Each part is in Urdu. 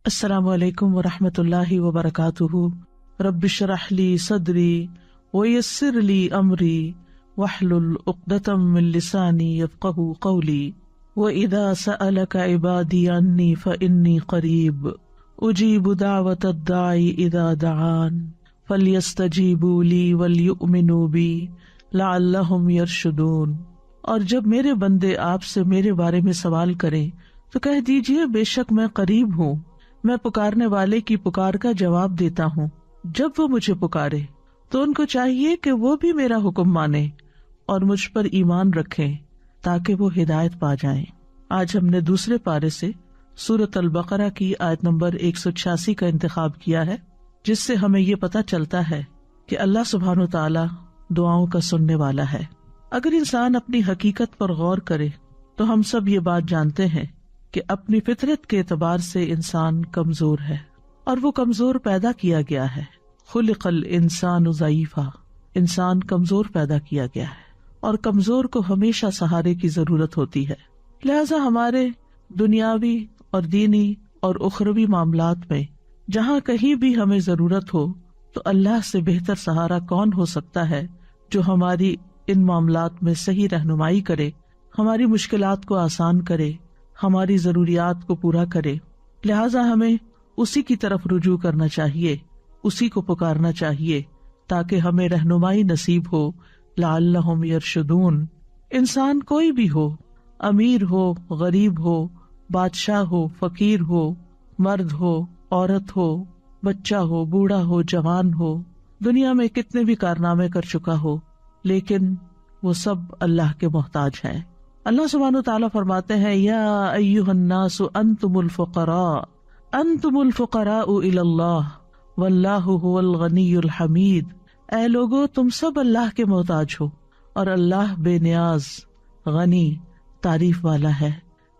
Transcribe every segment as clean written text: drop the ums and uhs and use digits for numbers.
السلام علیکم ورحمۃ اللہ وبرکاتہ۔ رب اشرح لی صدری ویسر لی امری واحلل عقدۃ من لسانی یفقہوا قولی وإذا سألک عبادی عنی فإنی قریب اجیب دعوت الداعی اذا دعان فلیستجیبوا لی ولیؤمنوا بی لعلہم یرشدون۔ اور جب میرے بندے آپ سے میرے بارے میں سوال کریں تو کہہ دیجئے بے شک میں قریب ہوں، میں پکارنے والے کی پکار کا جواب دیتا ہوں۔ جب وہ مجھے پکارے تو ان کو چاہیے کہ وہ بھی میرا حکم مانیں اور مجھ پر ایمان رکھیں تاکہ وہ ہدایت پا جائیں۔ آج ہم نے دوسرے پارے سے سورۃ البقرہ کی آیت نمبر 186 کا انتخاب کیا ہے، جس سے ہمیں یہ پتہ چلتا ہے کہ اللہ سبحانہ وتعالی دعاؤں کا سننے والا ہے۔ اگر انسان اپنی حقیقت پر غور کرے تو ہم سب یہ بات جانتے ہیں کہ اپنی فطرت کے اعتبار سے انسان کمزور ہے، اور وہ کمزور پیدا کیا گیا ہے۔ خلق الانسان ضعیفا، انسان کمزور پیدا کیا گیا ہے، اور کمزور کو ہمیشہ سہارے کی ضرورت ہوتی ہے۔ لہذا ہمارے دنیاوی اور دینی اور اخروی معاملات میں جہاں کہیں بھی ہمیں ضرورت ہو تو اللہ سے بہتر سہارا کون ہو سکتا ہے جو ہماری ان معاملات میں صحیح رہنمائی کرے، ہماری مشکلات کو آسان کرے، ہماری ضروریات کو پورا کرے۔ لہٰذا ہمیں اسی کی طرف رجوع کرنا چاہیے، اسی کو پکارنا چاہیے تاکہ ہمیں رہنمائی نصیب ہو۔ لعلہم یرشدون۔ انسان کوئی بھی ہو، امیر ہو، غریب ہو، بادشاہ ہو، فقیر ہو، مرد ہو، عورت ہو، بچہ ہو، بوڑھا ہو، جوان ہو، دنیا میں کتنے بھی کارنامے کر چکا ہو، لیکن وہ سب اللہ کے محتاج ہیں۔ اللہ سبحانہ وتعالیٰ فرماتے ہیں یا ایھا الناس انتم الفقراء الی اللہ واللہ هو الغنی الحمید۔ اے لوگو، تم سب اللہ کے محتاج ہو اور اللہ بے نیاز، غنی، تعریف والا ہے۔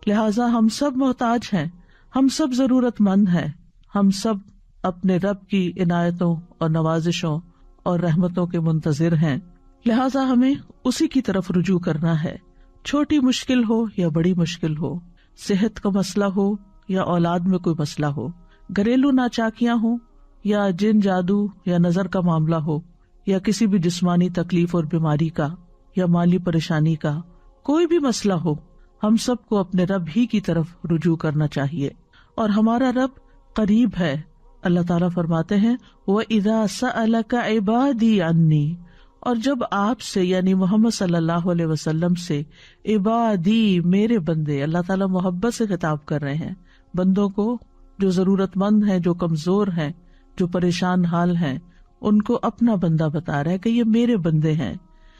لہٰذا ہم سب محتاج ہیں، ہم سب ضرورت مند ہیں، ہم سب اپنے رب کی عنایتوں اور نوازشوں اور رحمتوں کے منتظر ہیں۔ لہٰذا ہمیں اسی کی طرف رجوع کرنا ہے، چھوٹی مشکل ہو یا بڑی مشکل ہو، صحت کا مسئلہ ہو یا اولاد میں کوئی مسئلہ ہو، گھریلو ناچاکیاں ہوں یا جن جادو یا نظر کا معاملہ ہو، یا کسی بھی جسمانی تکلیف اور بیماری کا یا مالی پریشانی کا، کوئی بھی مسئلہ ہو، ہم سب کو اپنے رب ہی کی طرف رجوع کرنا چاہیے، اور ہمارا رب قریب ہے۔ اللہ تعالیٰ فرماتے ہیں وَإِذَا سَأَلَكَ عِبَادِي عَنِّي، اور جب آپ سے یعنی محمد صلی اللہ علیہ وسلم سے عبادی، میرے بندے، اللہ تعالیٰ محبت سے خطاب کر رہے ہیں بندوں کو جو ضرورت مند ہیں، جو کمزور ہیں، جو پریشان حال ہیں، ان کو اپنا بندہ بتا رہا ہے کہ یہ میرے بندے ہیں۔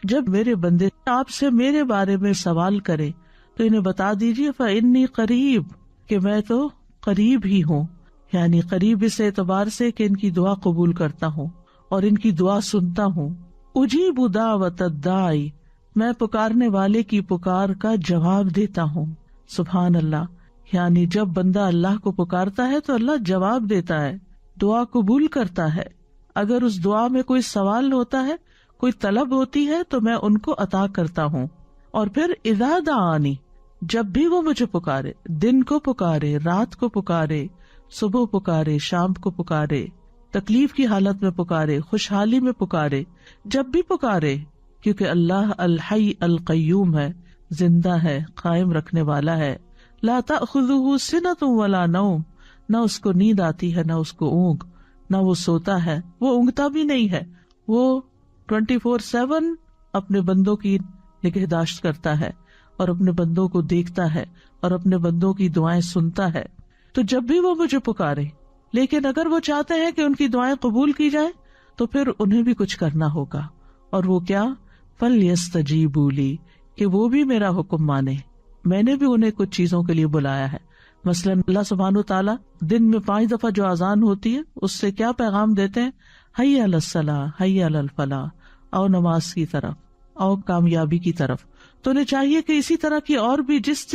جب میرے بندے آپ سے میرے بارے میں سوال کرے تو انہیں بتا دیجیے فإنی قریب، کہ میں تو قریب ہی ہوں، یعنی قریب اس اعتبار سے کہ ان کی دعا قبول کرتا ہوں اور ان کی دعا سنتا ہوں۔ اجیب دعوت الداعی، میں پکارنے والے کی پکار کا جواب دیتا ہوں۔ سبحان اللہ، یعنی جب بندہ اللہ کو پکارتا ہے تو اللہ جواب دیتا ہے، دعا قبول کرتا ہے۔ اگر اس دعا میں کوئی سوال ہوتا ہے، کوئی طلب ہوتی ہے تو میں ان کو عطا کرتا ہوں۔ اور پھر اذا دعانی، جب بھی وہ مجھے پکارے، دن کو پکارے، رات کو پکارے، صبح پکارے، شام کو پکارے، تکلیف کی حالت میں پکارے، خوشحالی میں پکارے، جب بھی پکارے، کیونکہ اللہ الحی القیوم ہے، زندہ ہے، قائم رکھنے والا ہے۔ لا تأخذہ سنۃ ولا نوم، نہ اس کو نیند آتی ہے، نہ اس کو اونگ، نہ وہ سوتا ہے، وہ اونگتا بھی نہیں ہے، وہ 24/7 اپنے بندوں کی نگہداشت کرتا ہے اور اپنے بندوں کو دیکھتا ہے اور اپنے بندوں کی دعائیں سنتا ہے۔ تو جب بھی وہ مجھے پکارے، لیکن اگر وہ چاہتے ہیں کہ ان کی دعائیں قبول کی جائیں تو پھر انہیں بھی کچھ کرنا ہوگا، اور وہ کیا؟ فَلْيَسْتَجِيبُوا لِي، کہ وہ بھی میرا حکم مانے۔ میں نے بھی انہیں کچھ چیزوں کے لیے بلایا ہے، مثلاً اللہ سبحانہ وتعالیٰ دن میں 5 دفعہ جو اذان ہوتی ہے اس سے کیا پیغام دیتے ہیں؟ حی علی الصلاۃ، حی علی الفلاح، آؤ نماز کی طرف، آؤ کامیابی کی طرف۔ تو انہیں چاہیے کہ اسی طرح کی اور بھی جس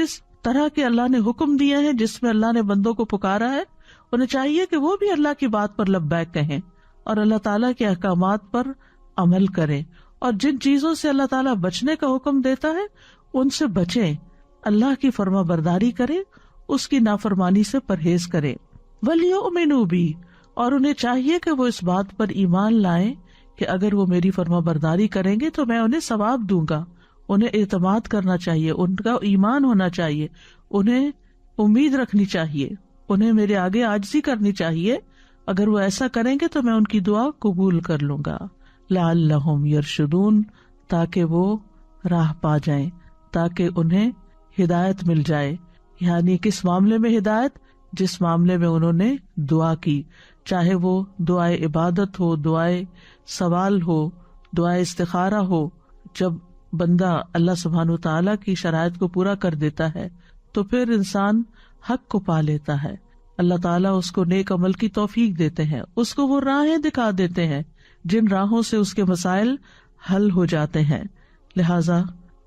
طرح کے اللہ نے حکم دیے ہیں، جس میں اللہ نے بندوں کو پکارا ہے، انہیں چاہیے کہ وہ بھی اللہ کی بات پر لبیک کہیں اور اللہ تعالیٰ کے احکامات پر عمل کریں، اور جن چیزوں سے اللہ تعالیٰ بچنے کا حکم دیتا ہے ان سے بچیں، اللہ کی فرما برداری کریں، اس کی نافرمانی سے پرہیز کریں۔ وَلْيُؤْمِنُوا بِي، اور انہیں چاہیے کہ وہ اس بات پر ایمان لائیں کہ اگر وہ میری فرما برداری کریں گے تو میں انہیں ثواب دوں گا. انہیں اعتماد کرنا چاہیے، ان کا ایمان ہونا چاہیے، انہیں امید رکھنی چاہیے، انہیں میرے آگے عاجزی کرنی چاہیے. اگر وہ ایسا کریں گے تو میں ان کی دعا قبول کر لوں گا. لعلہم یرشدون، تاکہ وہ راہ پا جائیں، تاکہ انہیں ہدایت مل جائے. یعنی کس معاملے میں ہدایت؟ جس معاملے میں انہوں نے دعا کی، چاہے وہ دعائے عبادت ہو، دعائے سوال ہو، دعائے استخارہ ہو. جب بندہ اللہ سبحانہ وتعالیٰ کی شرائط کو پورا کر دیتا ہے تو پھر انسان حق کو پا لیتا ہے. اللہ تعالیٰ اس کو نیک عمل کی توفیق دیتے ہیں، اس کو وہ راہیں دکھا دیتے ہیں جن راہوں سے اس کے مسائل حل ہو جاتے ہیں. لہذا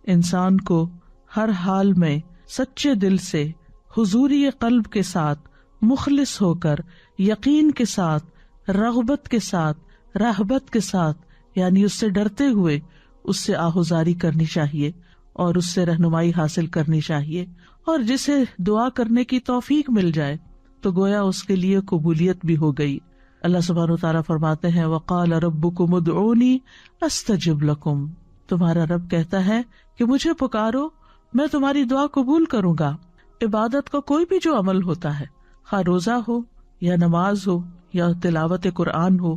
انسان کو ہر حال میں سچے دل سے، حضوری قلب کے ساتھ، مخلص ہو کر، یقین کے ساتھ، رغبت کے ساتھ، رہبت کے ساتھ، یعنی اس سے ڈرتے ہوئے اس سے آہوزاری کرنی چاہیے اور اس سے رہنمائی حاصل کرنی چاہیے. اور جسے دعا کرنے کی توفیق مل جائے تو گویا اس کے لیے قبولیت بھی ہو گئی. اللہ سبحانہ وتعالیٰ فرماتے ہیں وَقَالَ رَبُّكُمُ ادْعُونِي أَسْتَجِبْ لَكُمْ، تمہارا رب کہتا ہے کہ مجھے پکارو، میں تمہاری دعا قبول کروں گا. عبادت کا کوئی بھی جو عمل ہوتا ہے، خواہ روزہ ہو یا نماز ہو یا تلاوت قرآن ہو،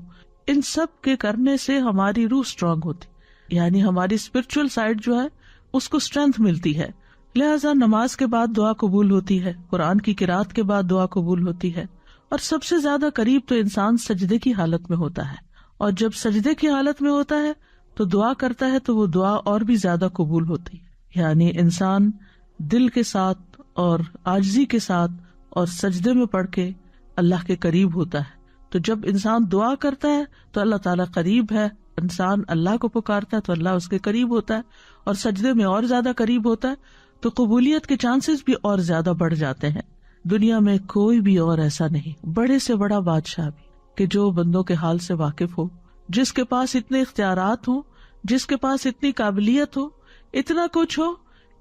ان سب کے کرنے سے ہماری روح اسٹرانگ ہوتی، یعنی ہماری اسپرچل سائڈ جو ہے اس کو اسٹرینتھ ملتی ہے. لہذا نماز کے بعد دعا قبول ہوتی ہے، قرآن کی قرات کے بعد دعا قبول ہوتی ہے. اور سب سے زیادہ قریب تو انسان سجدے کی حالت میں ہوتا ہے، اور جب سجدے کی حالت میں ہوتا ہے تو دعا کرتا ہے تو وہ دعا اور بھی زیادہ قبول ہوتی ہے. یعنی انسان دل کے ساتھ اور عاجزی کے ساتھ اور سجدے میں پڑھ کے اللہ کے قریب ہوتا ہے. تو جب انسان دعا کرتا ہے تو اللہ تعالیٰ قریب ہے، انسان اللہ کو پکارتا ہے تو اللہ اس کے قریب ہوتا ہے، اور سجدے میں اور زیادہ قریب ہوتا ہے تو قبولیت کے چانسز بھی اور زیادہ بڑھ جاتے ہیں. دنیا میں کوئی بھی اور ایسا نہیں، بڑے سے بڑا بادشاہ بھی، کہ جو بندوں کے حال سے واقف ہو، جس کے پاس اتنے اختیارات ہوں، جس کے پاس اتنی قابلیت ہو، اتنا کچھ ہو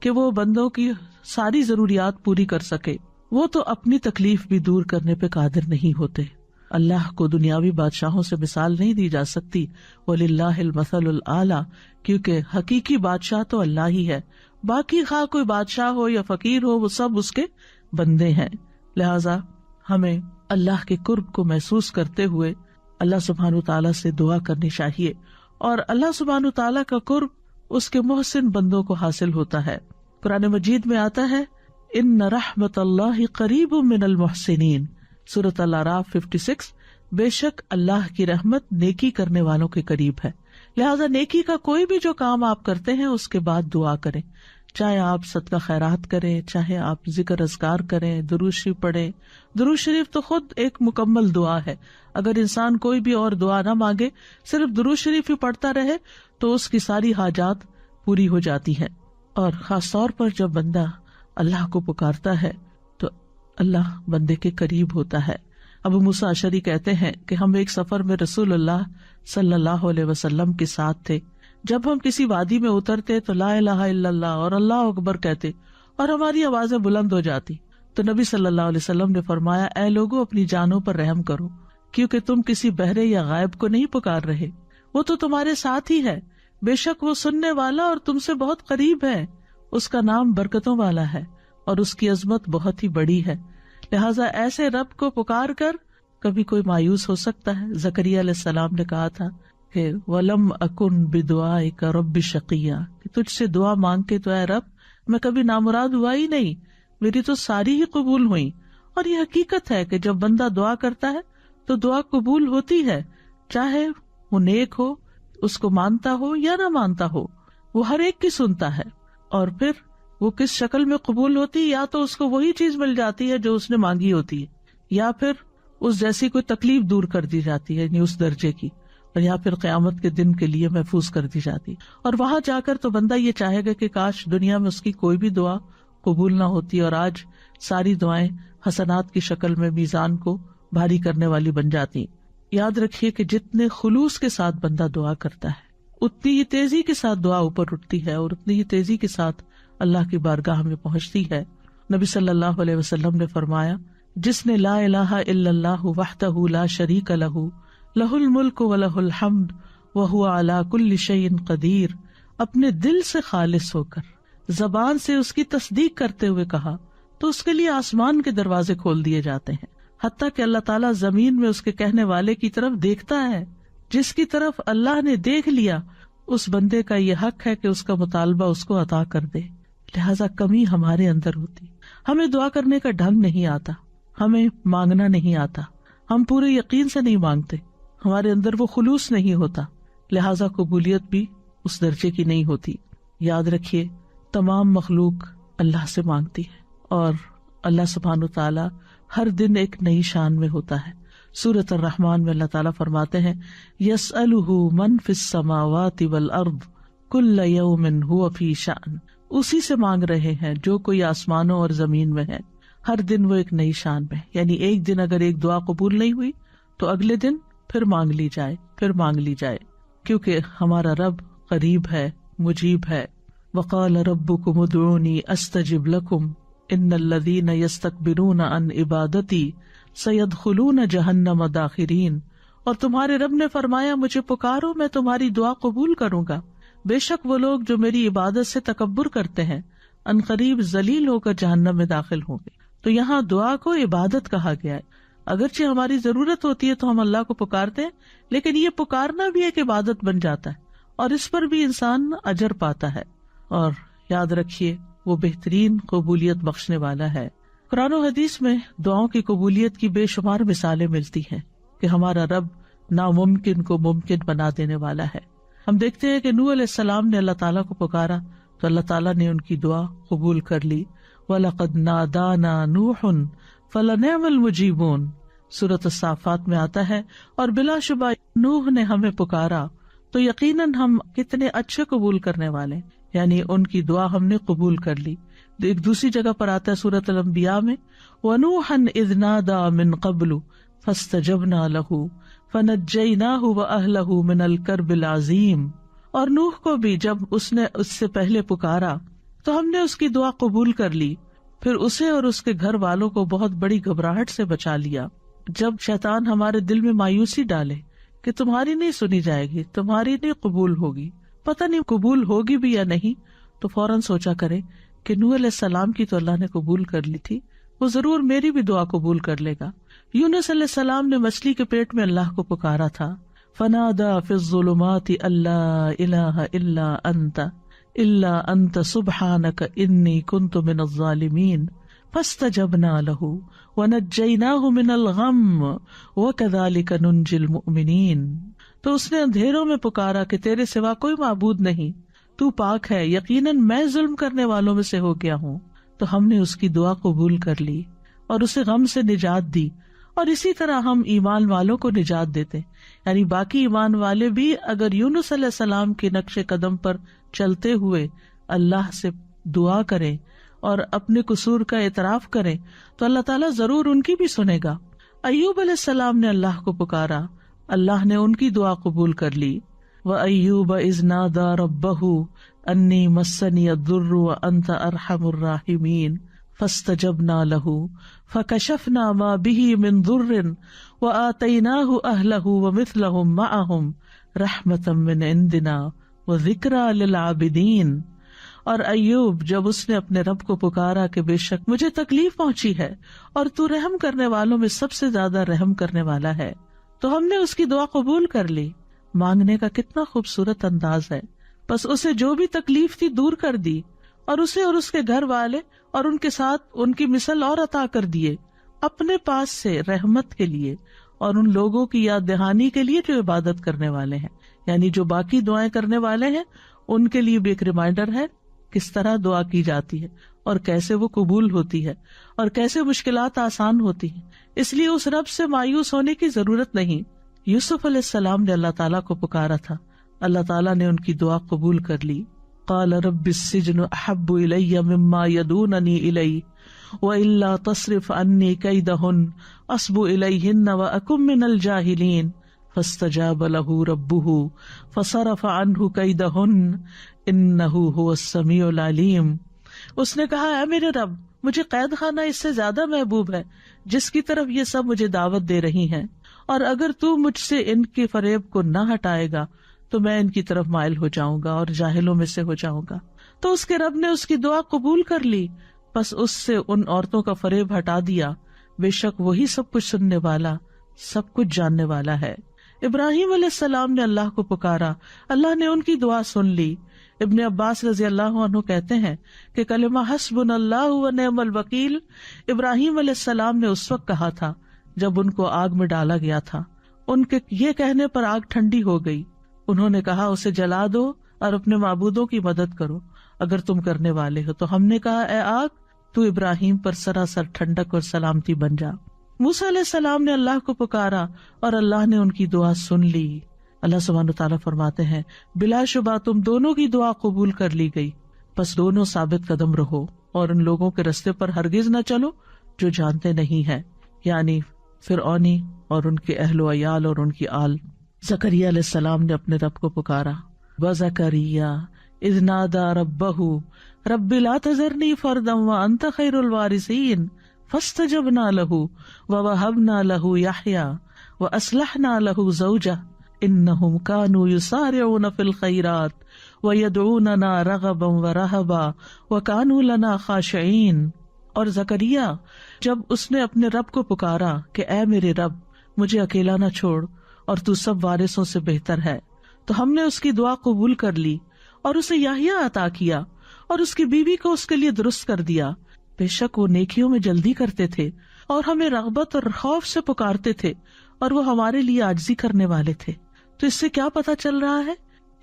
کہ وہ بندوں کی ساری ضروریات پوری کر سکے، وہ تو اپنی تکلیف بھی دور کرنے پہ قادر نہیں ہوتے. اللہ کو دنیاوی بادشاہوں سے مثال نہیں دی جا سکتی. وَلِلَّهِ الْمَثَلُ الْأَعْلَى، کیونکہ حقیقی بادشاہ تو اللہ ہی ہے، باقی خواہ کوئی بادشاہ ہو یا فقیر ہو، وہ سب اس کے بندے ہیں. لہذا ہمیں اللہ کے قرب کو محسوس کرتے ہوئے اللہ سبحانہ تعالیٰ سے دعا کرنی چاہیے، اور اللہ سبحانہ تعالیٰ کا قرب اس کے محسن بندوں کو حاصل ہوتا ہے. قرآن مجید میں آتا ہے ان رحمت اللہ قریب من المحسنین، سورۃ الاعراف 56، بے شک اللہ کی رحمت نیکی کرنے والوں کے قریب ہے. لہذا نیکی کا کوئی بھی جو کام آپ کرتے ہیں اس کے بعد دعا کریں، چاہے آپ صدقہ خیرات کریں، چاہے آپ ذکر اذکار کریں، درود شریف پڑھیں. درود شریف تو خود ایک مکمل دعا ہے. اگر انسان کوئی بھی اور دعا نہ مانگے، صرف درود شریف ہی پڑھتا رہے تو اس کی ساری حاجات پوری ہو جاتی ہیں. اور خاص طور پر جب بندہ اللہ کو پکارتا ہے تو اللہ بندے کے قریب ہوتا ہے. ابو موسیٰ اشعری کہتے ہیں کہ ہم ایک سفر میں رسول اللہ صلی اللہ علیہ وسلم کے ساتھ تھے. جب ہم کسی وادی میں اترتے تو لا الہ الا اللہ اور اللہ اکبر کہتے اور ہماری آوازیں بلند ہو جاتی تو نبی صلی اللہ علیہ وسلم نے فرمایا، اے لوگو اپنی جانوں پر رحم کرو، کیونکہ تم کسی بہرے یا غائب کو نہیں پکار رہے، وہ تو تمہارے ساتھ ہی ہے، بے شک وہ سننے والا اور تم سے بہت قریب ہے. اس کا نام برکتوں والا ہے اور اس کی عظمت بہت ہی بڑی ہے. لہٰذا ایسے رب کو پکار کر کبھی کوئی مایوس ہو سکتا ہے. زکریا علیہ السلام نے کہا تھا کہ وَلَمْ أَكُنْ بِدُعَائِكَ رَبِّ شَقِيًّا، کہ تجھ سے دعا مانگ کے تو اے رب میں کبھی نامراد ہوا ہی نہیں، میری تو ساری ہی قبول ہوئی. اور یہ حقیقت ہے کہ جب بندہ دعا کرتا ہے تو دعا قبول ہوتی ہے، چاہے وہ نیک ہو، اس کو مانتا ہو یا نہ مانتا ہو، وہ ہر ایک کی سنتا ہے. اور پھر وہ کس شکل میں قبول ہوتی، یا تو اس کو وہی چیز مل جاتی ہے جو اس نے مانگی ہوتی ہے، یا پھر اس جیسی کوئی تکلیف دور کر دی جاتی ہے، یعنی اس درجے کی، اور یا پھر قیامت کے دن کے لیے محفوظ کر دی جاتی. اور وہاں جا کر تو بندہ یہ چاہے گا کہ کاش دنیا میں اس کی کوئی بھی دعا قبول نہ ہوتی اور آج ساری دعائیں حسنات کی شکل میں میزان کو بھاری کرنے والی بن جاتی. یاد رکھیے کہ جتنے خلوص کے ساتھ بندہ دعا کرتا ہے اتنی ہی تیزی کے ساتھ دعا اوپر اٹھتی ہے اور اتنی ہی تیزی کے ساتھ اللہ کی بارگاہ میں پہنچتی ہے. نبی صلی اللہ علیہ وسلم نے فرمایا جس نے لا الہ الا اللہ وحدہ لا شریک لہ لہ الملک و لہ الحمد وہو علی کل شیء قدیر، اپنے دل سے خالص ہو کر زبان سے اس کی تصدیق کرتے ہوئے کہا تو اس کے لیے آسمان کے دروازے کھول دیے جاتے ہیں، حتیٰ کہ اللہ تعالیٰ زمین میں اس کے کہنے والے کی طرف دیکھتا ہے۔ جس کی طرف اللہ نے دیکھ لیا اس بندے کا یہ حق ہے کہ اس کا مطالبہ اس کو عطا کر دے، لہذا کمی ہمارے اندر ہوتی، ہمیں دعا کرنے کا ڈھنگ نہیں آتا، ہمیں مانگنا نہیں آتا، ہم پورے یقین سے نہیں مانگتے، ہمارے اندر وہ خلوص نہیں ہوتا، لہذا قبولیت بھی اس درجے کی نہیں ہوتی۔ یاد رکھیے تمام مخلوق اللہ سے مانگتی ہے اور اللہ سبحانہ تعالی ہر دن ایک نئی شان میں ہوتا ہے۔ سورۃ الرحمن میں اللہ تعالیٰ فرماتے ہیں یسألہ من فی السماوات والارض کل یوم ھو فی شأن، اسی سے مانگ رہے ہیں جو کوئی آسمانوں اور زمین میں ہے، ہر دن وہ ایک نئی شان میں، یعنی ایک دن اگر ایک دعا قبول نہیں ہوئی تو اگلے دن پھر مانگ لی جائے، پھر مانگ لی جائے، کیونکہ ہمارا رب قریب ہے، مجیب ہے۔ وقال ربکم ادعونی استجب لکم ان الذین یستکبرون عن عبادتی سیدخلون جہنم داخرین، اور تمہارے رب نے فرمایا مجھے پکارو میں تمہاری دعا قبول کروں گا، بے شک وہ لوگ جو میری عبادت سے تکبر کرتے ہیں ان قریب ذلیل ہو کر جہنم میں داخل ہوں گے۔ تو یہاں دعا کو عبادت کہا گیا ہے، اگرچہ ہماری ضرورت ہوتی ہے تو ہم اللہ کو پکارتے ہیں، لیکن یہ پکارنا بھی ایک عبادت بن جاتا ہے اور اس پر بھی انسان اجر پاتا ہے، اور یاد رکھیے وہ بہترین قبولیت بخشنے والا ہے۔ قرآن و حدیث میں دعاؤں کی قبولیت کی بے شمار مثالیں ملتی ہیں کہ ہمارا رب ناممکن کو ممکن بنا دینے والا ہے۔ ہم دیکھتے ہیں کہ نوح علیہ السلام نے اللہ تعالیٰ کو پکارا تو اللہ تعالیٰ نے ان کی دعا قبول کر لی۔ وَلَقَدْ نَادَانَا نُوحٌ فَلَنِعْمَ الْمُجِيبُونَ، سورۃ الصافات میں آتا ہے، اور بلا شبہ نوح نے ہمیں پکارا تو یقیناً ہم کتنے اچھے قبول کرنے والے، یعنی ان کی دعا ہم نے قبول کر لی۔ ایک دوسری جگہ پر آتا ہے سورۃ الانبیاء میں وَنُوحًا إِذْ نَادَىٰ مِن قَبْلُ فَاسْتَجَبْنَا لَهُ فَنَجَّيْنَاهُ وَأَهْلَهُ مِنَ الْكَرْبِ الْعَظِيمِ، اور نوح کو بھی جب اس نے اس سے پہلے پکارا تو ہم نے اس کی دعا قبول کر لی، پھر اسے اور اس کے گھر والوں کو بہت بڑی گھبراہٹ سے بچا لیا۔ جب شیطان ہمارے دل میں مایوسی ڈالے کہ تمہاری نہیں سنی جائے گی، تمہاری نہیں قبول ہوگی، پتہ نہیں قبول ہوگی بھی یا نہیں، تو فوراً سوچا کرے کہ نوح علیہ السلام کی تو اللہ نے قبول کر لی تھی، وہ ضرور میری بھی دعا قبول کر لے گا۔ یونس علیہ السلام نے مچھلی کے پیٹ میں اللہ کو پکارا تھا، فنادى في الظلمات ألا إله إلا أنت سبحانك إني كنت من الظالمين فاستجبنا له ونجيناه من الغم وكذلك ننجي المؤمنين، تو اس نے اندھیروں میں پکارا کہ تیرے سوا کوئی معبود نہیں، تو پاک ہے، یقیناً میں ظلم کرنے والوں میں سے ہو گیا ہوں، تو ہم نے اس کی دعا قبول کر لی اور اسے غم سے نجات دی۔ اور اسی طرح ہم ایمان والوں کو نجات دیتے، یعنی باقی ایمان والے بھی اگر یونس علیہ السلام کے نقش قدم پر چلتے ہوئے اللہ سے دعا کریں اور اپنے قصور کا اعتراف کریں تو اللہ تعالیٰ ضرور ان کی بھی سنے گا۔ ایوب علیہ السلام نے اللہ کو پکارا، اللہ نے ان کی دعا قبول کر لی۔ وَأَيُّوبَ إِذْ نَادَىٰ رَبَّهُ أَنِّي مَسَّنِيَ الضُّرُّ وَأَنْتَ أَرْحَمُ الرَّاحِمِينَ فَاسْتَجَبْنَا لَهُ فَكَشَفْنَا مَا بِهِ مِنْ ضُرٍّ وَآتَيْنَاهُ أَهْلَهُ وَمِثْلَهُمْ مَعَهُمْ رَحْمَةً مِّنْ عِنْدِنَا وَذِكْرَىٰ لِلْعَابِدِينَ، اور ایوب جب اس نے اپنے رب کو پکارا کہ بے شک مجھے تکلیف پہنچی ہے اور تو رحم کرنے والوں میں سب سے زیادہ رحم کرنے والا ہے، تو ہم نے اس کی دعا قبول کر لی۔ مانگنے کا کتنا خوبصورت انداز ہے، بس اسے جو بھی تکلیف تھی دور کر دی، اور اسے اور اس کے گھر والے اور ان کے ساتھ ان کی مثل اور عطا کر دیے اپنے پاس سے رحمت کے لیے اور ان لوگوں کی یاد دہانی کے لیے جو عبادت کرنے والے ہیں، یعنی جو باقی دعائیں کرنے والے ہیں ان کے لیے بھی ایک ریمائنڈر ہے کس طرح دعا کی جاتی ہے اور کیسے وہ قبول ہوتی ہے اور کیسے مشکلات آسان ہوتی ہیں۔ اس لیے اس رب سے مایوس ہونے کی ضرورت نہیں۔ یوسف علیہ السلام نے اللہ تعالیٰ کو پکارا تھا، اللہ تعالیٰ نے ان کی دعا قبول کر لی۔ قال رب السجن احب الی مما يدوننی الی وإلا تصرف عنی کیدہن اصب الیہن واکن من الجاہلین فاستجاب له ربه فصرف عنہ کیدہن انہ هو السمیع العلیم اس نے کہا اے میرے رب، مجھے قید خانہ اس سے زیادہ محبوب ہے جس کی طرف یہ سب مجھے دعوت دے رہی ہیں، اور اگر تو مجھ سے ان کے فریب کو نہ ہٹائے گا تو میں ان کی طرف مائل ہو جاؤں گا اور جاہلوں میں سے ہو جاؤں گا۔ تو اس کے رب نے اس کی دعا قبول کر لی، بس اس سے ان عورتوں کا فریب ہٹا دیا، بے شک وہی سب کچھ سننے والا، سب کچھ جاننے والا ہے۔ ابراہیم علیہ السلام نے اللہ کو پکارا، اللہ نے ان کی دعا سن لی۔ ابن عباس رضی اللہ عنہ کہتے ہیں کہ کلمہ حسبنا اللہ و نعم الوکیل ابراہیم علیہ السلام نے اس وقت کہا تھا جب ان کو آگ میں ڈالا گیا تھا۔ ان کے یہ کہنے پر آگ ٹھنڈی ہو گئی۔ انہوں نے کہا اسے جلا دو اور اپنے معبودوں کی مدد کرو اگر تم کرنے والے ہو۔ تو ہم نے کہا اے آگ، تو ابراہیم پر سراسر ٹھنڈک اور سلامتی بن جا۔ موسیٰ علیہ السلام نے اللہ کو پکارا اور اللہ نے ان کی دعا سن لی۔ اللہ سبحانہ وتعالیٰ فرماتے ہیں بلا شبہ تم دونوں کی دعا قبول کر لی گئی، بس دونوں ثابت قدم رہو اور ان لوگوں کے رستے پر ہرگز نہ چلو جو جانتے نہیں ہیں، یعنی فرعونی اور ان کے اہل و عیال اور ان کی آل۔ زکریا علیہ السلام نے اپنے رب کو پکارا، وزکریا اذ نادى ربه رب لا تذرنی فردا وانت خیر الوارثین فاستجبنا له ووهبنا له يحيى واصلحنا له زوجه انهم كانوا يسارعون في الخيرات ويدعوننا رغبا ورهبا وكانوا لنا خاشعين۔ اور زکریا جب اس نے اپنے رب کو پکارا کہ اے میرے رب مجھے اکیلا نہ چھوڑ اور تو سب وارثوں سے بہتر ہے، تو ہم نے اس کی دعا قبول کر لی اور اسے یحییٰ عطا کیا اور اس کی بیوی کو اس کے لیے درست کر دیا۔ بے شک وہ نیکیوں میں جلدی کرتے تھے اور ہمیں رغبت اور خوف سے پکارتے تھے اور وہ ہمارے لیے عاجزی کرنے والے تھے۔ تو اس سے کیا پتہ چل رہا ہے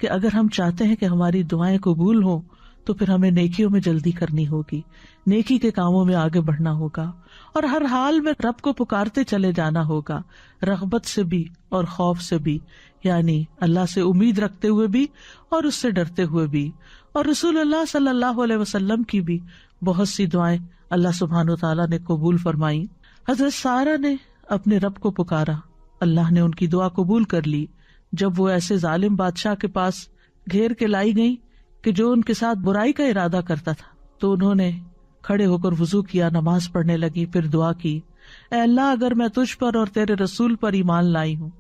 کہ اگر ہم چاہتے ہیں کہ ہماری دعائیں قبول ہوں تو پھر ہمیں نیکیوں میں جلدی کرنی ہوگی، نیکی کے کاموں میں آگے بڑھنا ہوگا اور ہر حال میں رب کو پکارتے چلے جانا ہوگا، رغبت سے بھی اور خوف سے بھی، یعنی اللہ سے امید رکھتے ہوئے بھی اور اس سے ڈرتے ہوئے بھی۔ اور رسول اللہ صلی اللہ علیہ وسلم کی بھی بہت سی دعائیں اللہ سبحانہ وتعالیٰ نے قبول فرمائی۔ حضرت سارہ نے اپنے رب کو پکارا، اللہ نے ان کی دعا قبول کر لی جب وہ ایسے ظالم بادشاہ کے پاس گھیر کے لائی گئی کہ جو ان کے ساتھ برائی کا ارادہ کرتا تھا، تو انہوں نے کھڑے ہو کر وضو کیا، نماز پڑھنے لگی، پھر دعا کی، اے اللہ اگر میں تجھ پر اور تیرے رسول پر ایمان لائی ہوں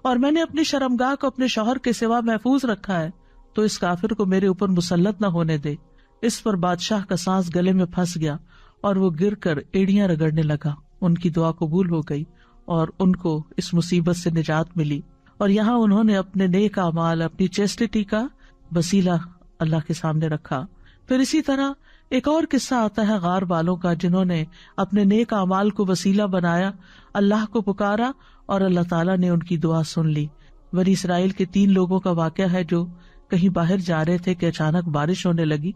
اور میں نے اپنی شرمگاہ کو اپنے شوہر کے سوا محفوظ رکھا ہے تو اس کافر کو میرے اوپر مسلط نہ ہونے دے۔ اس پر بادشاہ کا سانس گلے میں پھنس گیا اور وہ گر کر ایڑیاں رگڑنے لگا۔ ان کی دعا قبول ہو گئی اور ان کو اس مصیبت سے نجات ملی، اور یہاں انہوں نے اپنے نیک اعمال، اپنی چیسٹی کا وسیلہ اللہ کے سامنے رکھا۔ پھر اسی طرح ایک اور قصہ آتا ہے غار والوں کا، جنہوں نے اپنے نیک اعمال کو وسیلہ بنایا، اللہ کو پکارا اور اللہ تعالیٰ نے ان کی دعا سن لی۔ بنی اسرائیل کے 3 لوگوں کا واقعہ ہے جو کہیں باہر جا رہے تھے کہ اچانک بارش ہونے لگی،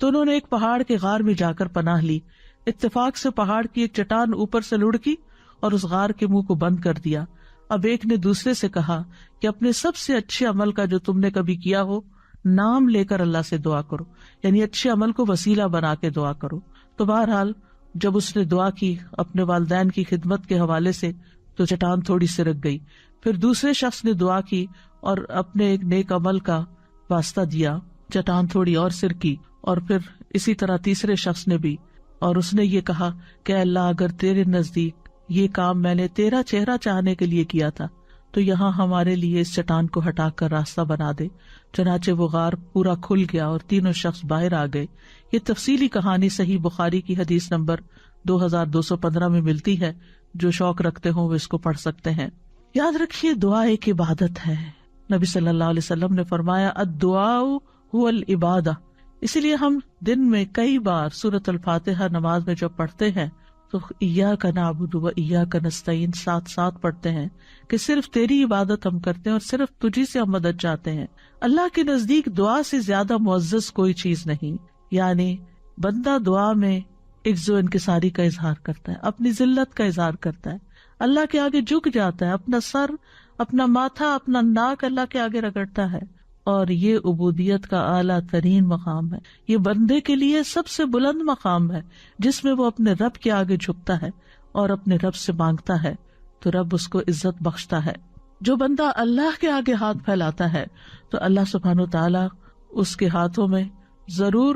تو انہوں نے ایک پہاڑ کے غار میں جا کر پناہ لی۔ اتفاق سے پہاڑ کی ایک چٹان اوپر سے لڑکی اور اس غار کے منہ کو بند کر دیا۔ اب ایک نے دوسرے سے کہا کہ اپنے سب سے اچھے عمل کا جو تم نے کبھی کیا ہو نام لے کر اللہ سے دعا کرو، یعنی اچھے عمل کو وسیلہ بنا کے دعا کرو۔ تو بہرحال جب اس نے دعا کی اپنے والدین کی خدمت کے حوالے سے تو چٹان تھوڑی سرک گئی۔ پھر دوسرے شخص نے دعا کی اور اپنے ایک نیک عمل کا واسطہ دیا، چٹان تھوڑی اور سرکی، اور پھر اسی طرح تیسرے شخص نے بھی، اور اس نے یہ کہا کہ اللہ اگر تیرے نزدیک یہ کام میں نے تیرا چہرہ چاہنے کے لیے کیا تھا تو یہاں ہمارے لیے اس چٹان کو ہٹا کر راستہ بنا دے۔ چنانچہ وہ غار پورا کھل گیا اور تینوں شخص باہر آ گئے۔ یہ تفصیلی کہانی صحیح بخاری کی حدیث نمبر 2215 میں ملتی ہے، جو شوق رکھتے ہوں وہ اس کو پڑھ سکتے ہیں۔ یاد رکھیے دعا ایک عبادت ہے۔ نبی صلی اللہ علیہ وسلم نے فرمایا الدعاء هو العبادہ، اسی لیے ہم دن میں کئی بار سورۃ الفاتحہ نماز میں جب پڑھتے ہیں تو ایاک نعبد و ایاک نستعین ساتھ ساتھ پڑھتے ہیں کہ صرف تیری عبادت ہم کرتے ہیں اور صرف تجھی سے ہم مدد چاہتے ہیں۔ اللہ کے نزدیک دعا سے زیادہ معزز کوئی چیز نہیں، یعنی بندہ دعا میں عجز و انکساری کا اظہار کرتا ہے، اپنی ذلت کا اظہار کرتا ہے، اللہ کے آگے جھک جاتا ہے، اپنا سر، اپنا ماتھا، اپنا ناک اللہ کے آگے رگڑتا ہے، اور یہ عبودیت کا اعلیٰ ترین مقام ہے۔ یہ بندے کے لیے سب سے بلند مقام ہے جس میں وہ اپنے رب کے آگے جھکتا ہے اور اپنے رب سے مانگتا ہے تو رب اس کو عزت بخشتا ہے۔ جو بندہ اللہ کے آگے ہاتھ پھیلاتا ہے تو اللہ سبحانہ و تعالیٰ اس کے ہاتھوں میں ضرور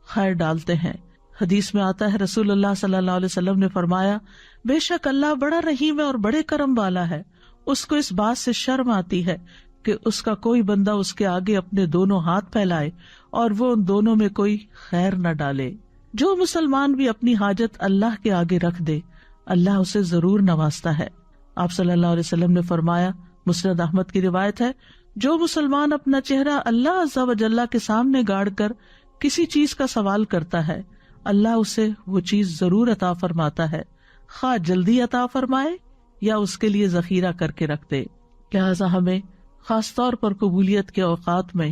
خیر ڈالتے ہیں، حدیث میں آتا ہے رسول اللہ صلی اللہ علیہ وسلم نے فرمایا، بے شک اللہ بڑا رحیم ہے اور بڑے کرم والا ہے، اس کو اس بات سے شرم آتی ہے کہ اس کا کوئی بندہ اس کے آگے اپنے دونوں ہاتھ پھیلائے اور وہ ان دونوں میں کوئی خیر نہ ڈالے۔ جو مسلمان بھی اپنی حاجت اللہ کے آگے رکھ دے اللہ اسے ضرور نوازتا ہے۔ آپ صلی اللہ علیہ وسلم نے فرمایا، مسند احمد کی روایت ہے، جو مسلمان اپنا چہرہ اللہ عز و جل کے سامنے گاڑ کر کسی چیز کا سوال کرتا ہے اللہ اسے وہ چیز ضرور عطا فرماتا ہے، خواہ جلدی عطا فرمائے یا اس کے لیے ذخیرہ کر کے رکھ دے۔ لہٰذا ہمیں خاص طور پر قبولیت کے اوقات میں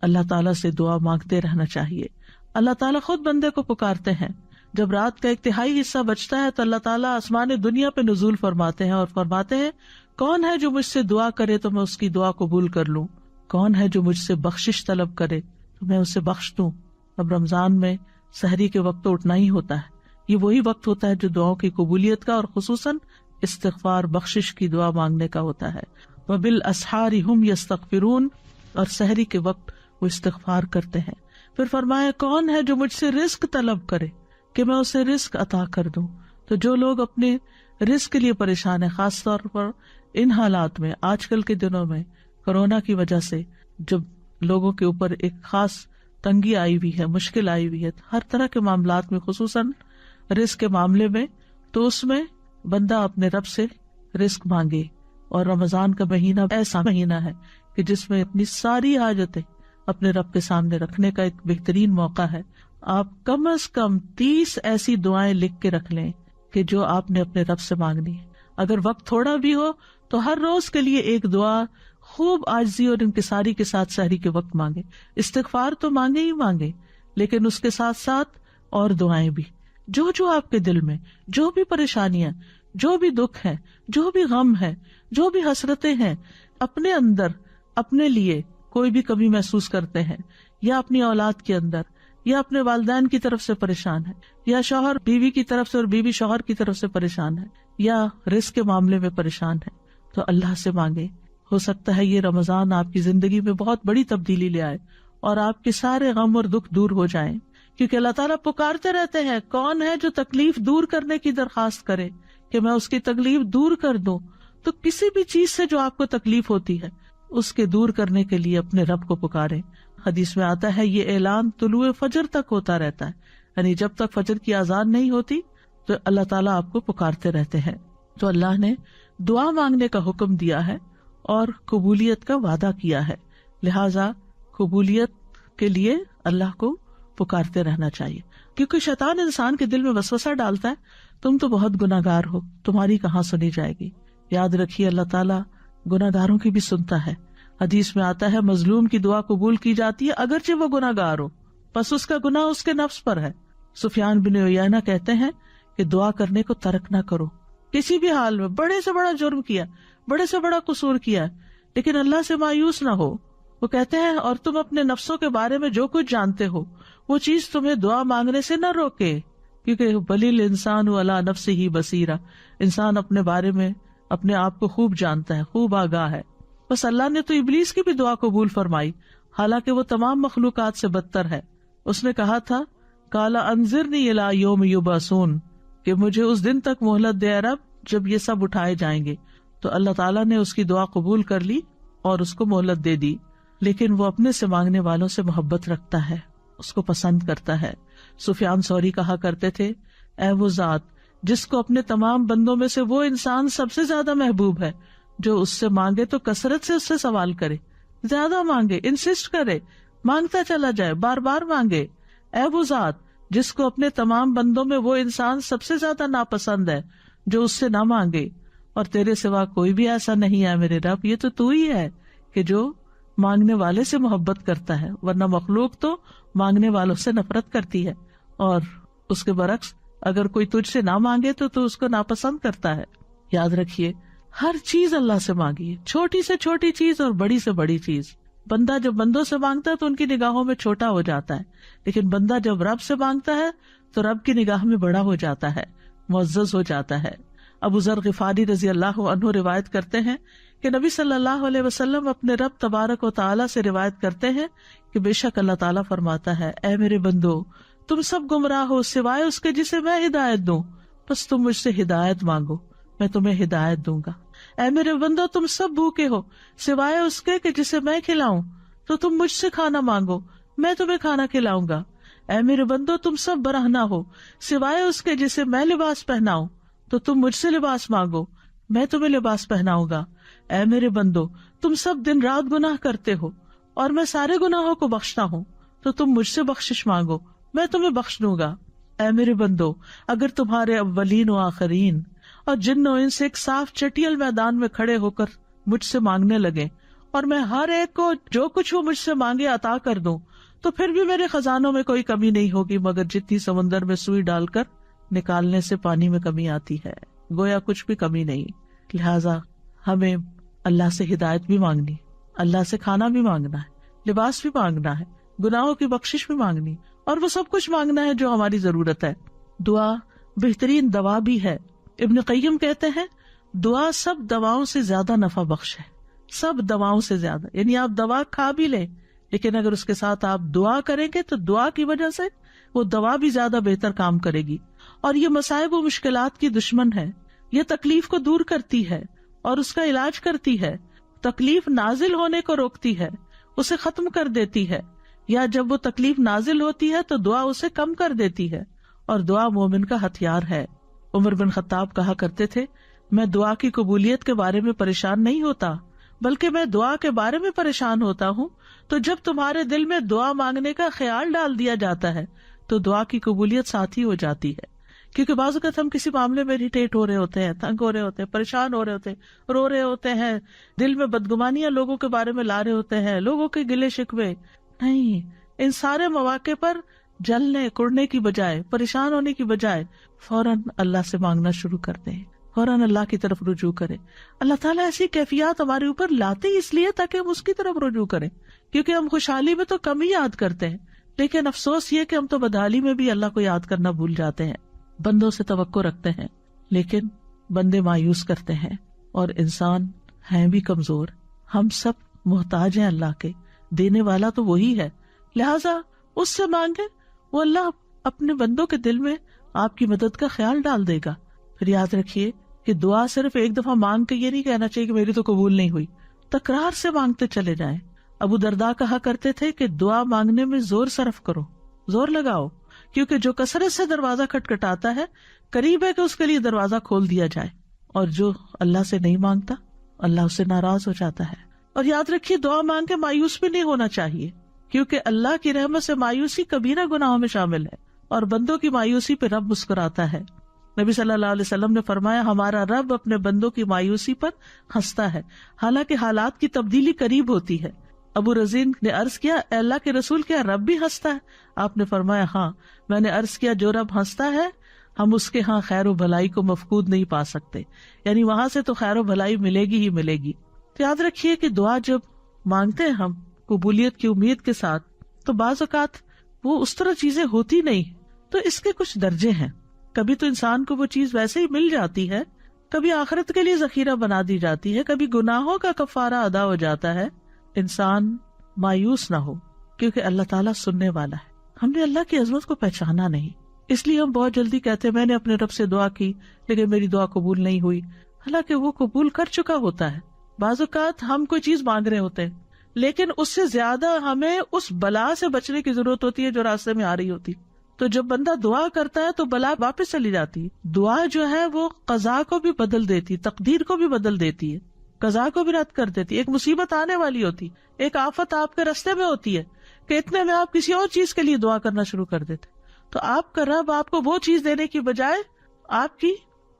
اللہ تعالیٰ سے دعا مانگتے رہنا چاہیے۔ اللہ تعالیٰ خود بندے کو پکارتے ہیں، جب رات کا ایک تہائی حصہ بچتا ہے تو اللہ تعالیٰ آسمان دنیا پہ نزول فرماتے ہیں اور فرماتے ہیں، کون ہے جو مجھ سے دعا کرے تو میں اس کی دعا قبول کر لوں، کون ہے جو مجھ سے بخشش طلب کرے تو میں اسے بخش دوں۔ اب رمضان میں سحری کے وقت تو اٹھنا ہی ہوتا ہے، یہ وہی وقت ہوتا ہے جو دعاؤں کی قبولیت کا اور خصوصاً استغفار بخشش کی دعا مانگنے کا ہوتا ہے۔ وَبِالْأَسْحَارِ هُمْ يَسْتَغْفِرُونَ، اور سحری کے وقت وہ استغفار کرتے ہیں۔ پھر فرمایا، کون ہے جو مجھ سے رزق طلب کرے کہ میں اسے رزق عطا کر دوں۔ تو جو لوگ اپنے رزق کے لیے پریشان ہیں، خاص طور پر ان حالات میں، آج کل کے دنوں میں کورونا کی وجہ سے جب لوگوں کے اوپر ایک خاص تنگی آئی ہوئی ہے، مشکل آئی ہوئی ہے ہر طرح کے معاملات میں، خصوصاً رزق کے معاملے میں، تو اس میں بندہ اپنے رب سے رزق مانگے۔ اور رمضان کا مہینہ ایسا مہینہ ہے کہ جس میں اپنی ساری حاجتیں اپنے رب کے سامنے رکھنے کا ایک بہترین موقع ہے۔ آپ کم از کم 30 ایسی دعائیں لکھ کے رکھ لیں کہ جو آپ نے اپنے رب سے مانگنی ہے۔ اگر وقت تھوڑا بھی ہو تو ہر روز کے لیے ایک دعا خوب عاجزی اور انکساری کے ساتھ سحری کے وقت مانگے۔ استغفار تو مانگے ہی مانگے، لیکن اس کے ساتھ ساتھ اور دعائیں بھی، جو آپ کے دل میں جو بھی پریشانیاں، جو بھی دکھ ہے، جو بھی غم ہے، جو بھی حسرتیں ہیں، اپنے اندر اپنے لیے کوئی بھی کمی محسوس کرتے ہیں، یا اپنی اولاد کے اندر، یا اپنے والدین کی طرف سے پریشان ہے، یا شوہر بیوی کی طرف سے اور بیوی شوہر کی طرف سے پریشان ہے، یا رزق کے معاملے میں پریشان ہے، تو اللہ سے مانگے۔ ہو سکتا ہے یہ رمضان آپ کی زندگی میں بہت بڑی تبدیلی لے آئے اور آپ کے سارے غم اور دکھ دور ہو جائیں، کیونکہ اللہ تعالیٰ پکارتے رہتے ہیں، کون ہے جو تکلیف دور کرنے کی درخواست کرے کہ میں اس کی تکلیف دور کر دوں۔ تو کسی بھی چیز سے جو آپ کو تکلیف ہوتی ہے اس کے دور کرنے کے لیے اپنے رب کو پکاریں۔ حدیث میں آتا ہے یہ اعلان طلوع فجر تک ہوتا رہتا ہے، یعنی جب تک فجر کی اذان نہیں ہوتی تو اللہ تعالیٰ آپ کو پکارتے رہتے ہیں۔ تو اللہ نے دعا مانگنے کا حکم دیا ہے اور قبولیت کا وعدہ کیا ہے، لہذا قبولیت کے لیے اللہ کو پکارتے رہنا چاہیے، کیونکہ شیطان انسان کے دل میں وسوسہ ڈالتا ہے، تم تو بہت گناہ گار ہو، تمہاری کہاں سنی جائے گی۔ یاد رکھیے اللہ تعالیٰ گناہ گاروں کی بھی سنتا ہے۔ حدیث میں آتا ہے مظلوم کی دعا قبول کی جاتی ہے اگرچہ وہ گناہ گار ہو، پس اس کا گناہ اس کے نفس پر ہے۔ سفیان بن عیینہ کہتے ہیں کہ دعا کرنے کو ترک نہ کرو، کسی بھی حال میں، بڑے سے بڑا جرم کیا، بڑے سے بڑا قصور کیا، لیکن اللہ سے مایوس نہ ہو۔ وہ کہتے ہیں اور تم اپنے نفسوں کے بارے میں جو کچھ جانتے ہو وہ چیز تمہیں دعا مانگنے سے نہ روکے، کیونکہ بلیل انسان علی نفسہ بصیرہ، انسان اپنے بارے میں اپنے آپ کو خوب جانتا ہے، خوب آگاہ ہے۔ بس اللہ نے تو ابلیس کی بھی دعا قبول فرمائی، حالانکہ وہ تمام مخلوقات سے بدتر ہے۔ اس نے کہا تھا قالا انذرنی الی یوم یبعثون، کہ مجھے اس دن تک مہلت دے اے رب جب یہ سب اٹھائے جائیں گے۔ تو اللہ تعالیٰ نے اس کی دعا قبول کر لی اور اس کو مہلت دے دی، لیکن وہ اپنے سے مانگنے والوں سے محبت رکھتا ہے، اس کو پسند کرتا ہے۔ سفیان ثوری کہا کرتے تھے، اے وہ ذات جس کو اپنے تمام بندوں میں سے وہ انسان سب سے زیادہ محبوب ہے، جو اس سے مانگے تو کثرت سے اس سے سوال کرے، زیادہ مانگے، انسسٹ کرے، مانگتا چلا جائے، بار بار مانگے۔ اے وہ ذات جس کو اپنے تمام بندوں میں وہ انسان سب سے زیادہ ناپسند ہے، جو اس سے نہ مانگے، اور تیرے سوا کوئی بھی ایسا نہیں ہے میرے رب، یہ تو تو ہی ہے کہ جو مانگنے والے سے محبت کرتا ہے، ورنہ مخلوق تو مانگنے والوں سے نفرت کرتی ہے، اور اس کے برعکس اگر کوئی تجھ سے نہ مانگے تو اس کو ناپسند کرتا ہے۔ یاد رکھیے ہر چیز اللہ سے مانگیے، چھوٹی سے چھوٹی چیز اور بڑی سے بڑی چیز۔ بندہ جب بندوں سے مانگتا ہے تو ان کی نگاہوں میں چھوٹا ہو جاتا ہے، لیکن بندہ جب رب سے مانگتا ہے تو رب کی نگاہ میں بڑا ہو جاتا ہے، معزز ہو جاتا ہے۔ ابو ذر غفاری رضی اللہ عنہ روایت کرتے ہیں کہ نبی صلی اللہ علیہ وسلم اپنے رب تبارک و تعالیٰ سے روایت کرتے ہیں کہ بے شک اللہ تعالیٰ فرماتا ہے، اے میرے بندو تم سب گمراہ ہو سوائے اس کے جسے میں ہدایت دوں، بس تم مجھ سے ہدایت مانگو، میں تمہیں ہدایت دوں گا۔ اے میرے بندو تم سب بھوکے ہو سوائے اس کے کہ جسے میں کھلاؤں، تو تم مجھ سے کھانا مانگو، میں تمہیں کھانا کھلاؤں گا۔ اے میرے بندو تم سب برہنہ ہو سوائے اس کے جسے میں لباس پہناؤں، تو تم مجھ سے لباس مانگو، میں تمہیں لباس پہناؤں گا۔ اے میرے بندو تم سب دن رات گناہ کرتے ہو اور میں سارے گناہوں کو بخشتا ہوں، تو تم مجھ سے بخشش مانگو، میں تمہیں بخش دوں گا۔ اے میرے بندو اگر تمہارے اولین و آخرین اور جن و انس ایک صاف چٹیل میدان میں کھڑے ہو کر مجھ سے مانگنے لگے اور میں ہر ایک کو جو کچھ وہ مجھ سے مانگے عطا کر دوں، تو پھر بھی میرے خزانوں میں کوئی کمی نہیں ہوگی مگر جتنی سمندر میں سوئی ڈال کر نکالنے سے پانی میں کمی آتی ہے، گویا کچھ بھی کمی نہیں۔ لہٰذا ہمیں اللہ سے ہدایت بھی مانگنی، اللہ سے کھانا بھی مانگنا ہے، لباس بھی مانگنا ہے، گناہوں کی بخشش بھی مانگنی، اور وہ سب کچھ مانگنا ہے جو ہماری ضرورت ہے۔ دعا بہترین دوا بھی ہے۔ ابن قیم کہتے ہیں دعا سب دواؤں سے زیادہ نفع بخش ہے، سب دواؤں سے زیادہ، یعنی آپ دوا کھا بھی لیں لیکن اگر اس کے ساتھ آپ دعا کریں گے تو دعا کی وجہ سے وہ دوا بھی زیادہ بہتر کام کرے گی۔ اور یہ مصائب و مشکلات کی دشمن ہے، یہ تکلیف کو دور کرتی ہے اور اس کا علاج کرتی ہے، تکلیف نازل ہونے کو روکتی ہے، اسے ختم کر دیتی ہے، یا جب وہ تکلیف نازل ہوتی ہے تو دعا اسے کم کر دیتی ہے، اور دعا مومن کا ہتھیار ہے۔ عمر بن خطاب کہا کرتے تھے میں دعا کی قبولیت کے بارے میں پریشان نہیں ہوتا بلکہ میں دعا کے بارے میں پریشان ہوتا ہوں، تو جب تمہارے دل میں دعا مانگنے کا خیال ڈال دیا جاتا ہے تو دعا کی قبولیت ساتھ ہی ہو جاتی ہے۔ کیونکہ بعض اوقات ہم کسی معاملے میں اریٹیٹ ہو رہے ہوتے ہیں، تنگ ہو رہے ہوتے ہیں، پریشان ہو رہے ہوتے ہیں، رو رہے ہوتے ہیں، دل میں بدگمانیاں لوگوں کے بارے میں لا رہے ہوتے ہیں، لوگوں کے گلے شکوے، نہیں، ان سارے مواقع پر جلنے کڑنے کی بجائے، پریشان ہونے کی بجائے فوراً اللہ سے مانگنا شروع کر دیں، فوراً اللہ کی طرف رجوع کریں۔ اللہ تعالیٰ ایسی کیفیات ہمارے اوپر لاتے اس لیے تاکہ ہم اس کی طرف رجوع کریں، کیونکہ ہم خوشحالی میں تو کم ہی یاد کرتے ہیں، لیکن افسوس یہ کہ ہم تو بدحالی میں بھی اللہ کو یاد کرنا بھول جاتے ہیں، بندوں سے توقع رکھتے ہیں لیکن بندے مایوس کرتے ہیں، اور انسان ہیں بھی کمزور، ہم سب محتاج ہیں اللہ کے، دینے والا تو وہی ہے، لہٰذا اس سے مانگے، وہ اللہ اپنے بندوں کے دل میں آپ کی مدد کا خیال ڈال دے گا۔ پھر یاد رکھیے کہ دعا صرف ایک دفعہ مانگ کے یہ نہیں کہنا چاہیے کہ میری تو قبول نہیں ہوئی، تکرار سے مانگتے چلے جائیں۔ ابو درداء کہا کرتے تھے کہ دعا مانگنے میں زور صرف کرو، زور لگاؤ، کیونکہ جو کثرت سے دروازہ کھٹکھٹاتا ہے قریب ہے کہ اس کے لیے دروازہ کھول دیا جائے، اور جو اللہ سے نہیں مانگتا اللہ اس سے ناراض ہو جاتا ہے۔ اور یاد رکھیے دعا مانگ کے مایوس بھی نہیں ہونا چاہیے، کیونکہ اللہ کی رحمت سے مایوسی کبیرہ گناہوں میں شامل ہے، اور بندوں کی مایوسی پہ رب مسکراتا ہے۔ نبی صلی اللہ علیہ وسلم نے فرمایا ہمارا رب اپنے بندوں کی مایوسی پر ہنستا ہے، حالانکہ حالات کی تبدیلی قریب ہوتی ہے۔ ابو رزین نے عرض کیا اے اللہ کے رسول کیا رب بھی ہنستا ہے؟ آپ نے فرمایا ہاں۔ میں نے عرض کیا جو رب ہنستا ہے ہم اس کے ہاں خیر و بھلائی کو مفقود نہیں پا سکتے، یعنی وہاں سے تو خیر و بھلائی ملے گی ہی ملے گی۔ تو یاد رکھیے کہ دعا جب مانگتے ہیں ہم قبولیت کی امید کے ساتھ، تو بعض اوقات وہ اس طرح چیزیں ہوتی نہیں، تو اس کے کچھ درجے ہیں۔ کبھی تو انسان کو وہ چیز ویسے ہی مل جاتی ہے، کبھی آخرت کے لیے ذخیرہ بنا دی جاتی ہے، کبھی گناہوں کا کفارہ ادا ہو جاتا ہے۔ انسان مایوس نہ ہو، کیونکہ اللہ تعالیٰ سننے والا ہے۔ ہم نے اللہ کی عظمت کو پہچانا نہیں، اس لیے ہم بہت جلدی کہتے ہیں میں نے اپنے رب سے دعا کی لیکن میری دعا قبول نہیں ہوئی، حالانکہ وہ قبول کر چکا ہوتا ہے۔ بعض اوقات ہم کوئی چیز مانگ رہے ہوتے ہیں لیکن اس سے زیادہ ہمیں اس بلا سے بچنے کی ضرورت ہوتی ہے جو راستے میں آ رہی ہوتی، تو جب بندہ دعا کرتا ہے تو بلا واپس چلی جاتی ہے۔ دعا جو ہے وہ قضا کو بھی بدل دیتی، تقدیر کو بھی بدل دیتی ہے، قضا کو بھی رد کر دیتی۔ ایک مصیبت آنے والی ہوتی، ایک آفت آپ کے راستے میں ہوتی ہے کہ اتنے میں آپ کسی اور چیز کے لیے دعا کرنا شروع کر دیتے، تو آپ کا رب آپ کو وہ چیز دینے کی بجائے آپ کی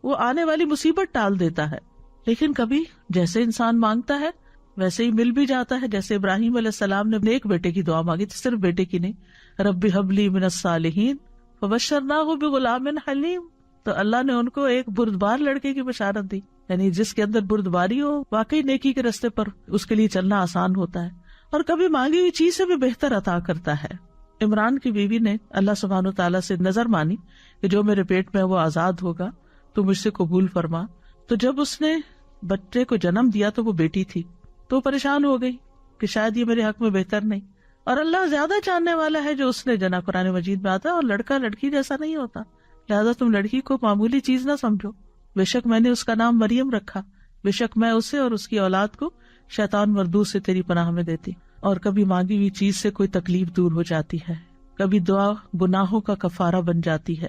وہ آنے والی مصیبت ٹال دیتا ہے۔ لیکن کبھی جیسے انسان مانگتا ہے ویسے ہی مل بھی جاتا ہے۔ جیسے ابراہیم علیہ السلام نے ایک بیٹے کی دعا مانگی تھی، صرف بیٹے کی نہیں، رب ہب لی من الصالحین فبشرناہ بغلام حلیم، تو اللہ نے ان کو ایک بردبار لڑکے کی بشارت دی، یعنی جس کے اندر بردباری ہو، واقعی نیکی کے راستے پر اس کے لیے چلنا آسان ہوتا ہے، اور کبھی مانگی ہوئی چیز سے بھی بہتر عطا کرتا ہے۔ عمران کی بیوی نے اللہ سبحانہ تعالیٰ سے نظر مانی کہ جو میرے پیٹ میں وہ آزاد ہوگا تو مجھ سے قبول فرما۔ تو جب اس نے بچے کو جنم دیا تو وہ بیٹی تھی، تو پریشان ہو گئی کہ شاید یہ میرے حق میں بہتر نہیں، اور اللہ زیادہ جاننے والا ہے جو اس نے جنا. قرآن مجید میں آتا ہے اور لڑکا لڑکی جیسا نہیں ہوتا، لہذا تم لڑکی کو معمولی چیز نہ سمجھو. بے شک میں نے اس کا نام مریم رکھا، بے شک میں اسے اور اس کی اولاد کو شیطان مردود سے تیری پناہ میں دیتی. اور کبھی مانگی ہوئی چیز سے کوئی تکلیف دور ہو جاتی ہے، کبھی دعا گناہوں کا کفارہ بن جاتی ہے.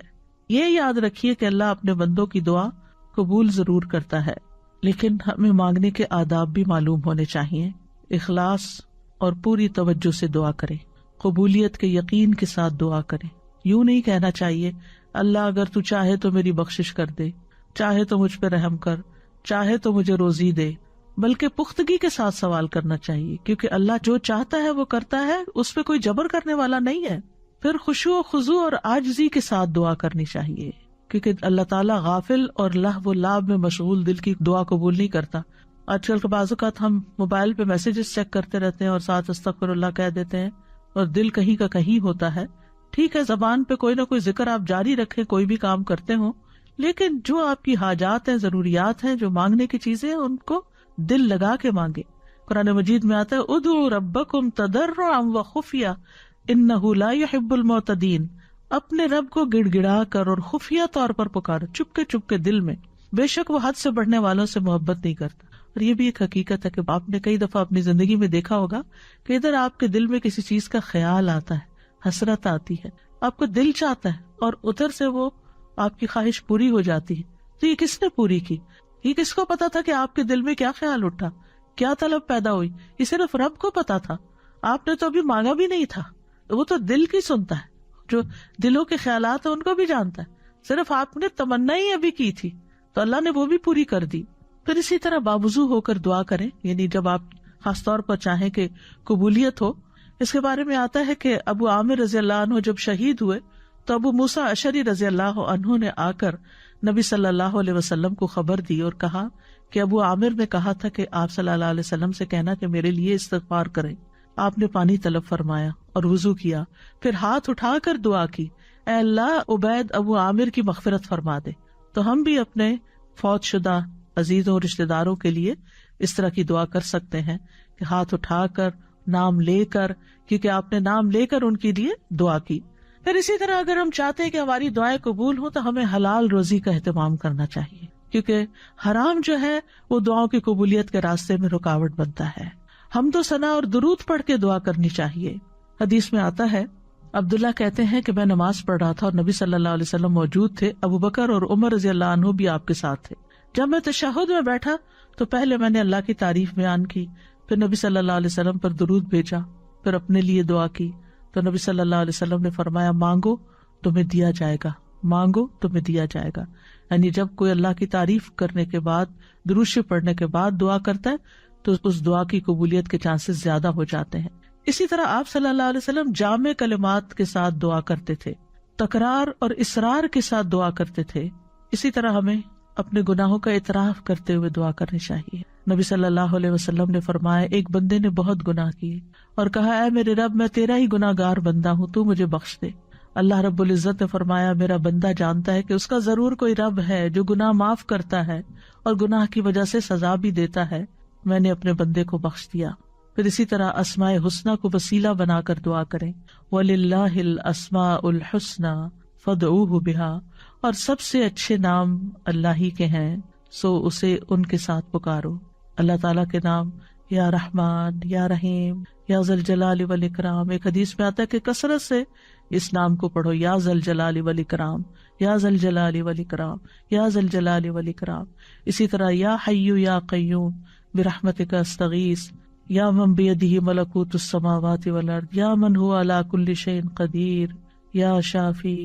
یہ یاد رکھیے کہ اللہ اپنے بندوں کی دعا قبول ضرور کرتا ہے، لیکن ہمیں مانگنے کے آداب بھی معلوم ہونے چاہیے. اخلاص اور پوری توجہ سے دعا کریں، قبولیت کے یقین کے ساتھ دعا کریں. یوں نہیں کہنا چاہیے اللہ اگر تو چاہے تو میری بخشش کر دے، چاہے تو مجھ پہ رحم کر، چاہے تو مجھے روزی دے، بلکہ پختگی کے ساتھ سوال کرنا چاہیے، کیونکہ اللہ جو چاہتا ہے وہ کرتا ہے، اس پہ کوئی جبر کرنے والا نہیں ہے. پھر خشوع و خضوع اور عاجزی کے ساتھ دعا کرنی چاہیے، کیونکہ اللہ تعالیٰ غافل اور لہو و لعب میں مشغول دل کی دعا قبول نہیں کرتا. آج کل کے بعض اوقات ہم موبائل پہ میسیجز چیک کرتے رہتے ہیں اور ساتھ استغفر اللہ کہہ دیتے ہیں اور دل کہیں کا کہیں ہوتا ہے. ٹھیک ہے، زبان پہ کوئی نہ کوئی ذکر آپ جاری رکھیں، کوئی بھی کام کرتے ہوں، لیکن جو آپ کی حاجات ہیں، ضروریات ہیں، جو مانگنے کی چیزیں، ان کو دل لگا کے مانگے. قرآن مجید میں آتا ہے ادعوا ربکم تضرعا وخفیہ انہ لا یحب المعتدین. اپنے رب کو گڑ گڑا کر اور خفیہ طور پر پکارو، چپ کے دل میں، بے شک وہ حد سے بڑھنے والوں سے محبت نہیں کرتا. اور یہ بھی ایک حقیقت ہے کہ آپ نے کئی دفعہ اپنی زندگی میں دیکھا ہوگا کہ ادھر آپ کے دل میں کسی چیز کا خیال آتا ہے، حسرت آتی ہے، آپ کو دل چاہتا ہے، اور ادھر سے وہ آپ کی خواہش پوری ہو جاتی ہے. تو یہ کس نے پوری کی؟ یہ کس کو پتا تھا کہ آپ کے دل میں کیا خیال اٹھا، کیا طلب پیدا ہوئی؟ یہ صرف رب کو پتا تھا. آپ نے تو ابھی مانگا بھی نہیں تھا، وہ تو دل کی سنتا ہے، جو دلوں کے خیالات ہیں ان کو بھی جانتا ہے. صرف آپ نے تمنا ہی ابھی کی تھی تو اللہ نے وہ بھی پوری کر دی. پھر اسی طرح باوضو ہو کر دعا کریں، یعنی جب آپ خاص طور پر چاہیں کہ قبولیت ہو. اس کے بارے میں آتا ہے کہ ابو عامر رضی اللہ عنہ جب شہید ہوئے تو ابو موسیٰ اشعری رضی اللہ عنہ نے آ کر نبی صلی اللہ علیہ وسلم کو خبر دی اور کہا کہ ابو عامر نے کہا تھا کہ آپ صلی اللہ علیہ وسلم سے کہنا کہ میرے لیے استغفار کریں. آپ نے پانی طلب فرمایا اور وضو کیا، پھر ہاتھ اٹھا کر دعا کی، اے اللہ عبید ابو عامر کی مغفرت فرما دے. تو ہم بھی اپنے فوت شدہ عزیزوں اور رشتے داروں کے لیے اس طرح کی دعا کر سکتے ہیں کہ ہاتھ اٹھا کر، نام لے کر، کیونکہ آپ نے نام لے کر ان کے لیے دعا کی. پھر اسی طرح اگر ہم چاہتے ہیں کہ ہماری دعائیں قبول ہوں تو ہمیں حلال روزی کا اہتمام کرنا چاہیے، کیونکہ حرام جو ہے وہ دعاؤں کی قبولیت کے راستے میں رکاوٹ بنتا ہے. حمد و ثنا اور درود پڑھ کے دعا کرنی چاہیے. حدیث میں آتا ہے، عبداللہ کہتے ہیں کہ میں نماز پڑھ رہا تھا اور نبی صلی اللہ علیہ وسلم موجود تھے، ابو بکر اور عمر رضی اللہ عنہ بھی آپ کے ساتھ تھے. جب میں تشہد میں بیٹھا تو پہلے میں نے اللہ کی تعریف بیان کی، پھر نبی صلی اللہ علیہ وسلم پر درود بھیجا، پھر اپنے لیے دعا کی. تو نبی صلی اللہ علیہ وسلم نے فرمایا مانگو تمہیں دیا جائے گا، مانگو تمہیں دیا جائے گا. یعنی جب کوئی اللہ کی تعریف کرنے کے بعد، درود شریف پڑھنے کے بعد دعا کرتا ہے تو اس دعا کی قبولیت کے چانسز زیادہ ہو جاتے ہیں. اسی طرح آپ صلی اللہ علیہ وسلم جامع کلمات کے ساتھ دعا کرتے تھے، تکرار اور اصرار کے ساتھ دعا کرتے تھے. اسی طرح ہمیں اپنے گناہوں کا اعتراف کرتے ہوئے دعا کرنی چاہیے. نبی صلی اللہ علیہ وسلم نے فرمایا ایک بندے نے بہت گناہ کیے اور کہا اے میرے رب میں تیرا ہی گناہ گار بندہ ہوں، تو مجھے بخش دے. اللہ رب العزت نے فرمایا میرا بندہ جانتا ہے کہ اس کا ضرور کوئی رب ہے جو گناہ معاف کرتا ہے اور گناہ کی وجہ سے سزا بھی دیتا ہے، میں نے اپنے بندے کو بخش دیا. پھر اسی طرح اسماء حسنہ کو وسیلہ بنا کر دعا کریں. وَلِلَّهِ الْأَسْمَاءُ الْحُسْنَى فَادْعُوهُ بِهَا، اور سب سے اچھے نام اللہ ہی کے ہیں سو اسے ان کے ساتھ پکارو. اللہ تعالیٰ کے نام یا رحمان، یا رحیم، یا ذی الجلال والاکرام. ایک حدیث میں آتا ہے کہ کثرت سے اس نام کو پڑھو، یا ذی الجلال والاکرام، یا ذی الجلال والاکرام، یا ذی الجلال والاکرام. اسی طرح یا حی یا قیوم برحمتک استغیث، یا من بیدہ ملکوت السماوات والارض، یا من هو علی کل شیء قدیر، یا شافی،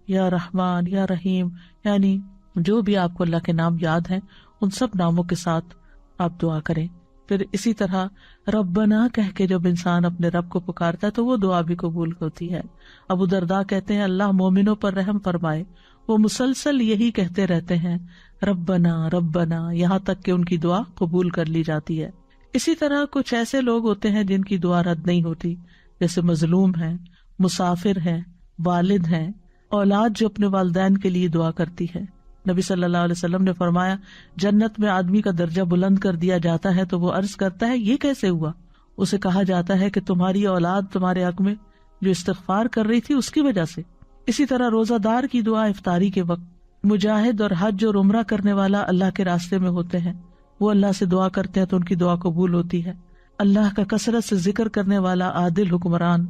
یا رحمان، یا رحیم. یعنی جو بھی آپ کو اللہ کے نام یاد ہیں ان سب ناموں کے ساتھ آپ دعا کریں. پھر اسی طرح ربنا کہہ کے جب انسان اپنے رب کو پکارتا ہے تو وہ دعا بھی قبول ہوتی ہے. ابو درداء کہتے ہیں اللہ مومنوں پر رحم فرمائے، وہ مسلسل یہی کہتے رہتے ہیں ربنا ربنا، یہاں تک کہ ان کی دعا قبول کر لی جاتی ہے. اسی طرح کچھ ایسے لوگ ہوتے ہیں جن کی دعا رد نہیں ہوتی، جیسے مظلوم ہیں، مسافر ہیں، والد ہیں، اولاد جو اپنے والدین کے لیے دعا کرتی ہے. نبی صلی اللہ علیہ وسلم نے فرمایا جنت میں آدمی کا درجہ بلند کر دیا جاتا ہے تو وہ عرض کرتا ہے یہ کیسے ہوا؟ اسے کہا جاتا ہے کہ تمہاری اولاد تمہارے حق میں جو استغفار کر رہی تھی اس کی وجہ سے۔ اسی طرح روزہ دار کی دعا افطاری کے وقت، مجاہد اور حج اور عمرہ کرنے والا اللہ کے راستے میں ہوتے ہیں، وہ اللہ سے دعا کرتے ہیں تو ان کی دعا قبول ہوتی ہے۔ اللہ کا کثرت سے ذکر کرنے والا عادل حکمران،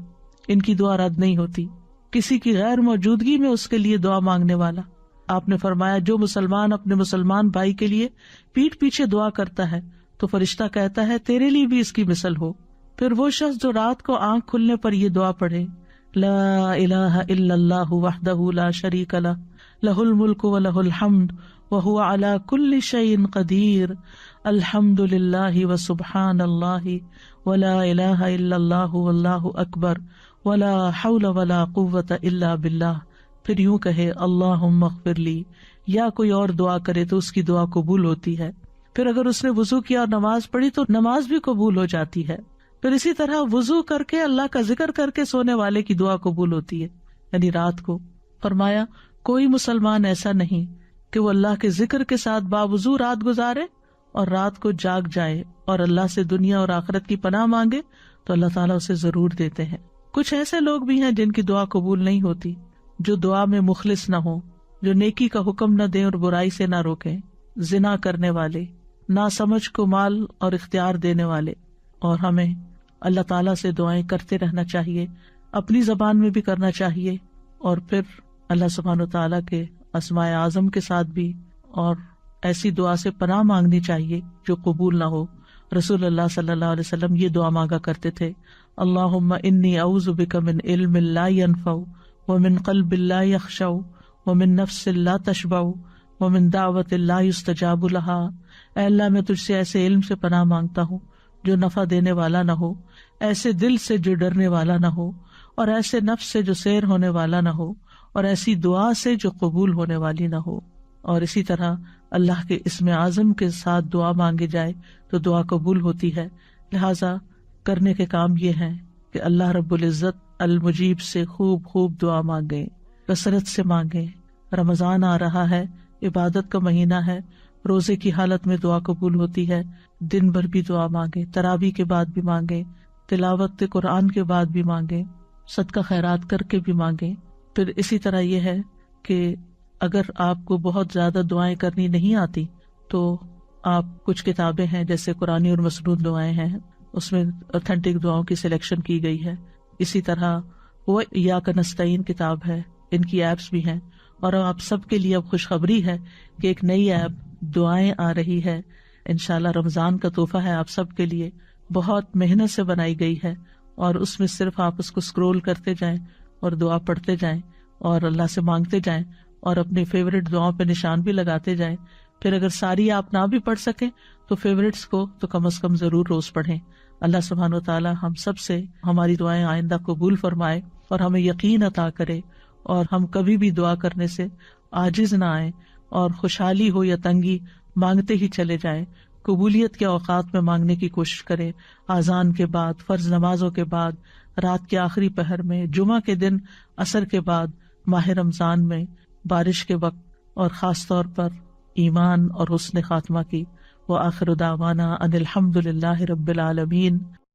ان کی دعا رد نہیں ہوتی۔ کسی کی غیر موجودگی میں اس کے لیے دعا مانگنے والا، آپ نے فرمایا جو مسلمان اپنے مسلمان بھائی کے لیے پیٹھ پیچھے دعا کرتا ہے تو فرشتہ کہتا ہے تیرے لیے بھی اس کی مثل ہو۔ پھر وہ شخص جو رات کو آنکھ کھلنے پر یہ دعا پڑھے، لا الہ الا اللہ وحدہ لا شریک لہ، لہ الملک و لہ الحمد وہو علی کل شیء قدیر، الحمد للہ وسبحان اللہ ولا الہ الا اللہ واللہ اکبر ولا حول ولا قوۃ الا باللہ۔ پھر یوں کہے اللہم اغفر لی، یا کوئی اور دعا کرے تو اس کی دعا قبول ہوتی ہے۔ پھر اگر اس نے وضو کیا اور نماز پڑھی تو نماز بھی قبول ہو جاتی ہے۔ پھر اسی طرح وضو کر کے اللہ کا ذکر کر کے سونے والے کی دعا قبول ہوتی ہے، یعنی رات کو۔ فرمایا کوئی مسلمان ایسا نہیں کہ وہ اللہ کے ذکر کے ساتھ باوضو رات گزارے اور رات کو جاگ جائے اور اللہ سے دنیا اور آخرت کی پناہ مانگے تو اللہ تعالیٰ اسے ضرور دیتے ہیں۔ کچھ ایسے لوگ بھی ہیں جن کی دعا قبول نہیں ہوتی، جو دعا میں مخلص نہ ہو، جو نیکی کا حکم نہ دیں اور برائی سے نہ روکیں، زنا کرنے والے، ناسمجھ کو مال اور اختیار دینے والے۔ اور ہمیں اللہ تعالیٰ سے دعائیں کرتے رہنا چاہیے، اپنی زبان میں بھی کرنا چاہیے، اور پھر اللہ سبحانہ وتعالیٰ کے اسماء اعظم کے ساتھ بھی، اور ایسی دعا سے پناہ مانگنی چاہیے جو قبول نہ ہو۔ رسول اللہ صلی اللہ علیہ وسلم یہ دعا مانگا کرتے تھے، اللہم انی اعوذ بک من علم لا ینفع ومن قلب لا یخشع ومن نفس لا تشبع ومن دعوت لا یستجاب لها۔ اے اللہ میں تجھ سے ایسے علم سے پناہ مانگتا ہوں جو نفع دینے والا نہ ہو، ایسے دل سے جو ڈرنے والا نہ ہو، اور ایسے نفس سے جو سیر ہونے والا نہ ہو، اور ایسی دعا سے جو قبول ہونے والی نہ ہو۔ اور اسی طرح اللہ کے اسم اعظم کے ساتھ دعا مانگی جائے تو دعا قبول ہوتی ہے۔ لہٰذا کرنے کے کام یہ ہیں کہ اللہ رب العزت المجیب سے خوب خوب دعا مانگیں، کثرت سے مانگیں۔ رمضان آ رہا ہے، عبادت کا مہینہ ہے، روزے کی حالت میں دعا قبول ہوتی ہے، دن بھر بھی دعا مانگیں، تراویح کے بعد بھی مانگیں، تلاوت قرآن کے بعد بھی مانگیں، صدقہ خیرات کر کے بھی مانگیں۔ پھر اسی طرح یہ ہے کہ اگر آپ کو بہت زیادہ دعائیں کرنی نہیں آتی تو آپ کچھ کتابیں ہیں جیسے قرآنی اور مسنون دعائیں ہیں، اس میں اوتھینٹک دعاؤں کی سلیکشن کی گئی ہے۔ اسی طرح وہ ایاک نستعین کتاب ہے، ان کی ایپس بھی ہیں۔ اور آپ سب کے لیے اب خوشخبری ہے کہ ایک نئی ایپ دعائیں آ رہی ہے، انشاءاللہ رمضان کا تحفہ ہے آپ سب کے لیے، بہت محنت سے بنائی گئی ہے، اور اس میں صرف آپ اس کو اسکرول کرتے جائیں اور دعا پڑھتے جائیں اور اللہ سے مانگتے جائیں اور اپنی فیوریٹ دعاؤں پہ نشان بھی لگاتے جائیں۔ پھر اگر ساری آپ نہ بھی پڑھ سکیں تو فیوریٹس کو تو کم از کم ضرور روز پڑھیں۔ اللہ سبحانہ و تعالی ہم سب سے ہماری دعائیں آئندہ قبول فرمائے اور ہمیں یقین عطا کرے، اور ہم کبھی بھی دعا کرنے سے عاجز نہ آئیں، اور خوشحالی ہو یا تنگی مانگتے ہی چلے جائیں۔ قبولیت کے اوقات میں مانگنے کی کوشش کریں، اذان کے بعد، فرض نمازوں کے بعد، رات کے آخری پہر میں، جمعہ کے دن عصر کے بعد، ماہ رمضان میں، بارش کے وقت، اور خاص طور پر ایمان اور حسن خاتمہ کی۔ وآخر دعوانا ان الحمد للہ رب العالمین۔